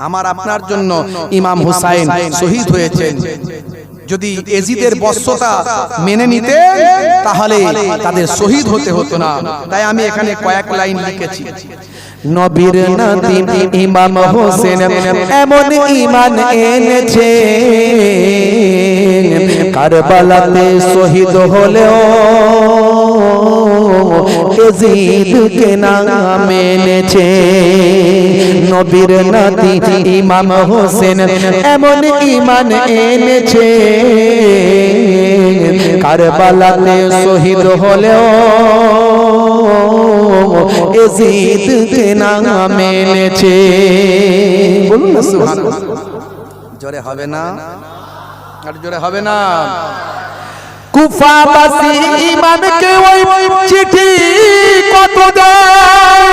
আমার আপনার জন্য ইমাম হুসাইন শহীদ হয়েছেন। যদি এজিদের বর্ষতা মেনে নিতে তাহলে তাদের শহীদ হতে হতো না। তাই আমি এখানে কয়েক লাইন লিখেছি। নবীর নাতি ইমাম হোসেন এমন ঈমান এনেছে, কারবালাতে শহীদ হলেও এজিদকে না মেনেছে। নবীর নাতি ইমাম হোসেন এমন ঈমান এনেছে, কারবালাতে শহীদ হলেও এজিদকে না মেনেছে। বলুন না সুবহানাল্লাহ। জোরে হবে না? আর জোরে হবে না? কুফাবাসী ইমামকে ওই চিঠি কত দেয়,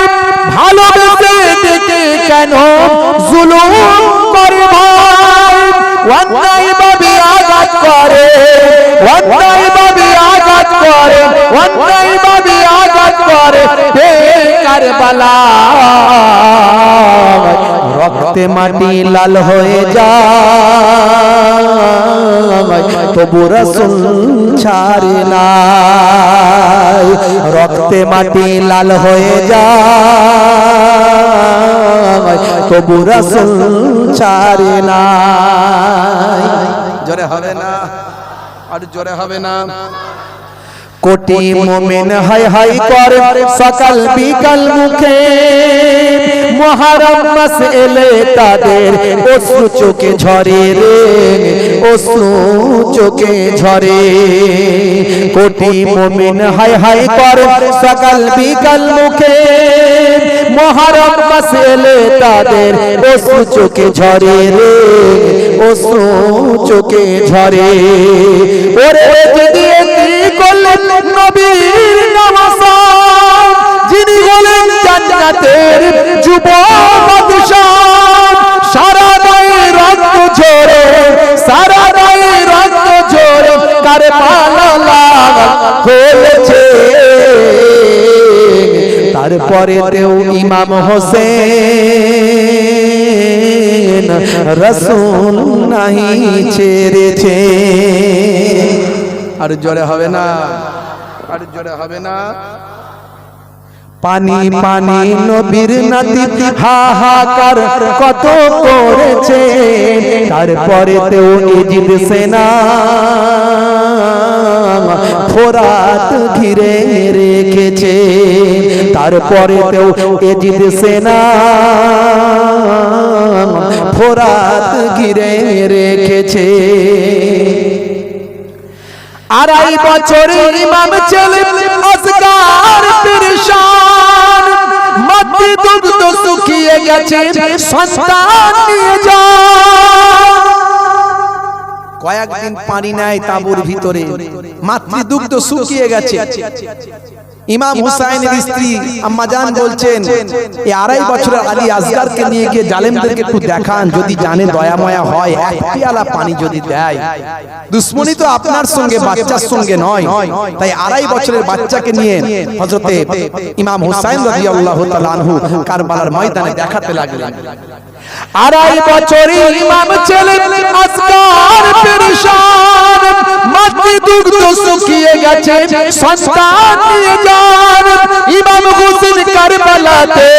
ভালোবেসে দেখে কেন জুলুম করে ভাই, অন্যায় ভাবে আঘাত করে, অন্যায় ভাবে আঘাত করে, অন্যায় ভাবে আঘাত করে কারবালা। রক্তে মাটি লাল হয়ে যায়, তবু রাসূল ছাড়ে না। রক্তে মাটি লাল হয়ে যায়, তবু রাসূল ছাড়ে না। জোরে হবে না? আর জোরে হবে না? কোটি মুমিন হাই হাই করে সকাল বিকাল মুখে, মুহররম মাস এলে তাদের অশ্রু চোখে ঝরে রে, অশ্রু চোখে ঝরে। কোটি মুমিন হাই হাই করে সকাল বিকাল মুখে, মুহররম মাস এলে তাদের অশ্রু চোখে ঝরে রে, অশ্রু চোখে ঝরে। ওরে যদি করলেন নবীর নামাজ, যিনি হলেন জান্নাতের যুব বাদশাহ, সারা গায়ে রক্ত ঝরে, সারা গায়ে রক্ত ঝরে কারবালা হয়েছে। তারপরে তেও ইমাম হোসেন রাসূল নাহি ছেড়েছে। আর জোরে হবে না? আর জোরে হবে না? পানি পানি নবীর নাতি হাহাকার কত করেছে, তারপরে তেও এজিদ সেনা ফোরাত ঘিরে রেখেছে। তারপরে তেও এজিদ সেনা ফোরাত ঘিরে রেখেছে। আড়াই বছর ইমাম ছিলেন আসগার পেরেশান, মাতৃ দুগ্ধ শুকিয়ে গেছে, সন্তান নিয়ে যান। কয়েকদিন পানি নাই তাঁবুর ভিতরে, মাতৃ দুগ্ধ শুকিয়ে গেছে। ইমাম হুসাইনের স্ত্রী আম্মা জান বলছেন, এই 2.5 বছরের আলী আসগারকে নিয়ে গিয়ে জালেমদেরকে একটু দেখান, যদি জানে দয়া মায়া হয় এক পেয়ালা পানি যদি দেয়। দুশ্মনী তো আপনার সঙ্গে, বাচ্চার সঙ্গে নয়। তাই 2.5 বছরের বাচ্চাকে নিয়ে হযরতে ইমাম হুসাইন রাদিয়াল্লাহু তাআলা আনহু কারবালার ময়দানে দেখাতে লাগলেন। 2.5 বছর ইমাম ছিলেন আসগার পেরেশান, মাতৃ দুগ্ধ শুকিয়ে গেছে, সন্তান নিয়ে যান। ইমাম হোসেন কারবালাতে,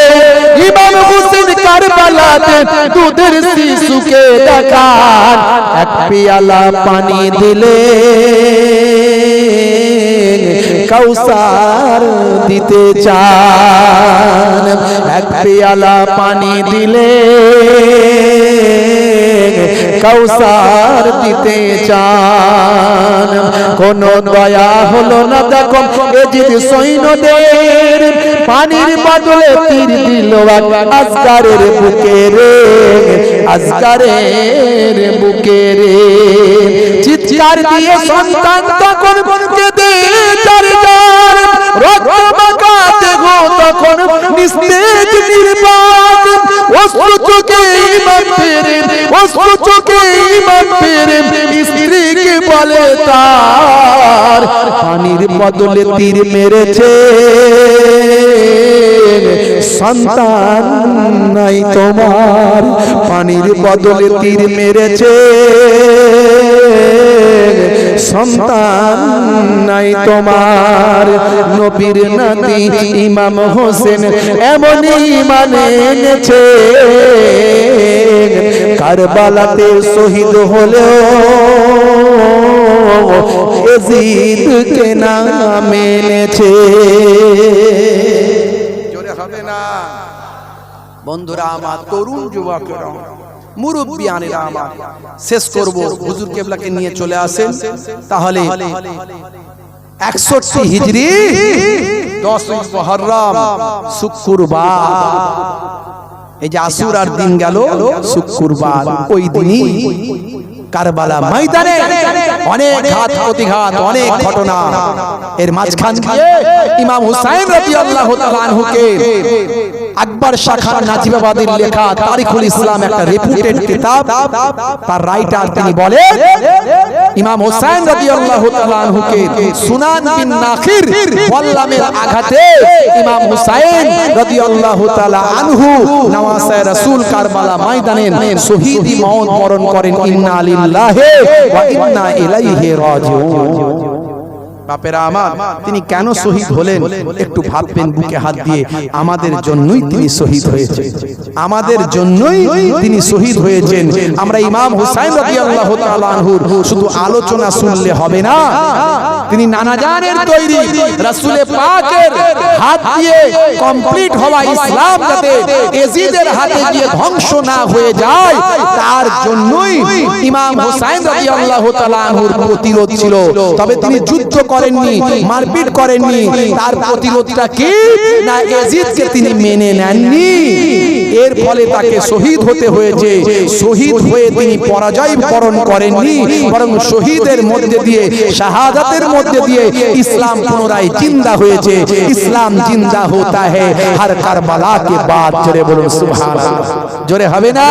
ইমাম হোসেন কারবালাতে দুধের শিশুকে দেখান, এক পেয়ালা পানি দিলে কাউসার দিতে চান, এক পেয়ালা পানি দিলে কাউসার দিতে চান। কোন দয়া হলো না দেখো এজিদ সৈন্যদের, পানির বদলে তীর দিল আসগারের বুকে রে, আসগারের বুকে রে। চিৎকার দিয়ে সন্তান তখন কেঁদে তার যার, রক্ত মাখা দেহ তখন নিস্তেজ নির্বাক, অশ্রু চোখে ইমাম ফিরে, অশ্রু চোখে ইমাম ফিরে, স্ত্রীকে বলে তার পানির বদলে তীর মেরেছে, সন্তান নাই তোমার, পানির বদলে তীর মেরেছে সন্তান নাই তোমার। নবীর নাতি ইমাম হোসেন এমনই মানে এনেছে, কারবালাতে শহীদ হলেও এজিদকে না মেনেছে। জোরে হবে না বন্ধুরা আমার, তরুণ যুবকেরা, মুরব্বিয়ানেরা আমার, শেষ করব। হুজুর কেবলাকে নিয়ে চলে আসেন। তাহলে 61 হিজরি 10 মুহররম শুক্রবার, এই যে আশুরার দিন গেল শুক্রবার, ওই দিনই কারবালা ময়দানে অনেক ঘাত প্রতিঘাত, অনেক ঘটনা, এর মাঝখান দিয়ে ইমাম হুসাইন রাদিয়াল্লাহু তাআলা আনহুকে আকবর শাহ খান নাজিবাবাদের লেখা তারিখুল ইসলাম একটা রেপুটেড কিতাব, তার রাইটার তিনি বলেন ইমাম হুসাইন রাদিয়াল্লাহু তাআলা আনহুকে সুনান বিন নাখির ওয়াল্লামের আঘাতে ইমাম হুসাইন রাদিয়াল্লাহু তাআলা আনহু নওয়াসে রাসূল কারবালা ময়দানে শহীদি মওত বরণ করেন। ইন্না লিল্লাহি ওয়া ইন্না ইলাইহি রাজিউন। বাপেরা আমার, তিনি কেন শহীদ হলেন একটু ভাববেন বুকে হাত দিয়ে। আমাদের জন্যই তিনি শহীদ হয়েছেন, আমাদের জন্যই তিনি শহীদ হয়েছেন। আমরা ইমাম হুসাইন রাদিয়াল্লাহু তাআলা আনহুর শুধু আলোচনা শুনলে হবে না, তিনি নানা জানের তৈরি রাসূলে পাকের হাত দিয়ে কমপ্লিট হওয়া ইসলাম যাতে এজিদের হাতে গিয়ে ধ্বংস না হয়ে যায়, তার জন্যই ইমাম হুসাইন রাদিয়াল্লাহু তাআলা আনহুর প্রতিরোধ ছিল। তবে তিনি যুদ্ধ করেননি, মারপিট করেননি, তার প্রতিরোধটা কি না এজিদকে তিনি মেনে নেননি, এর ফলে তাকে শহীদ হতে হয়েছে। শহীদ হয়ে তিনি পরাজয় বরণ করেননি, বরং শহীদের মধ্যে দিয়ে, শাহাদাতের মধ্যে দিয়ে ইসলাম পুনরায় জিন্দা হয়েছে। ইসলাম জিন্দা होता है हर करबला के बाद। জোরে বলুন সুবহানাল্লাহ, জোরে হবে না?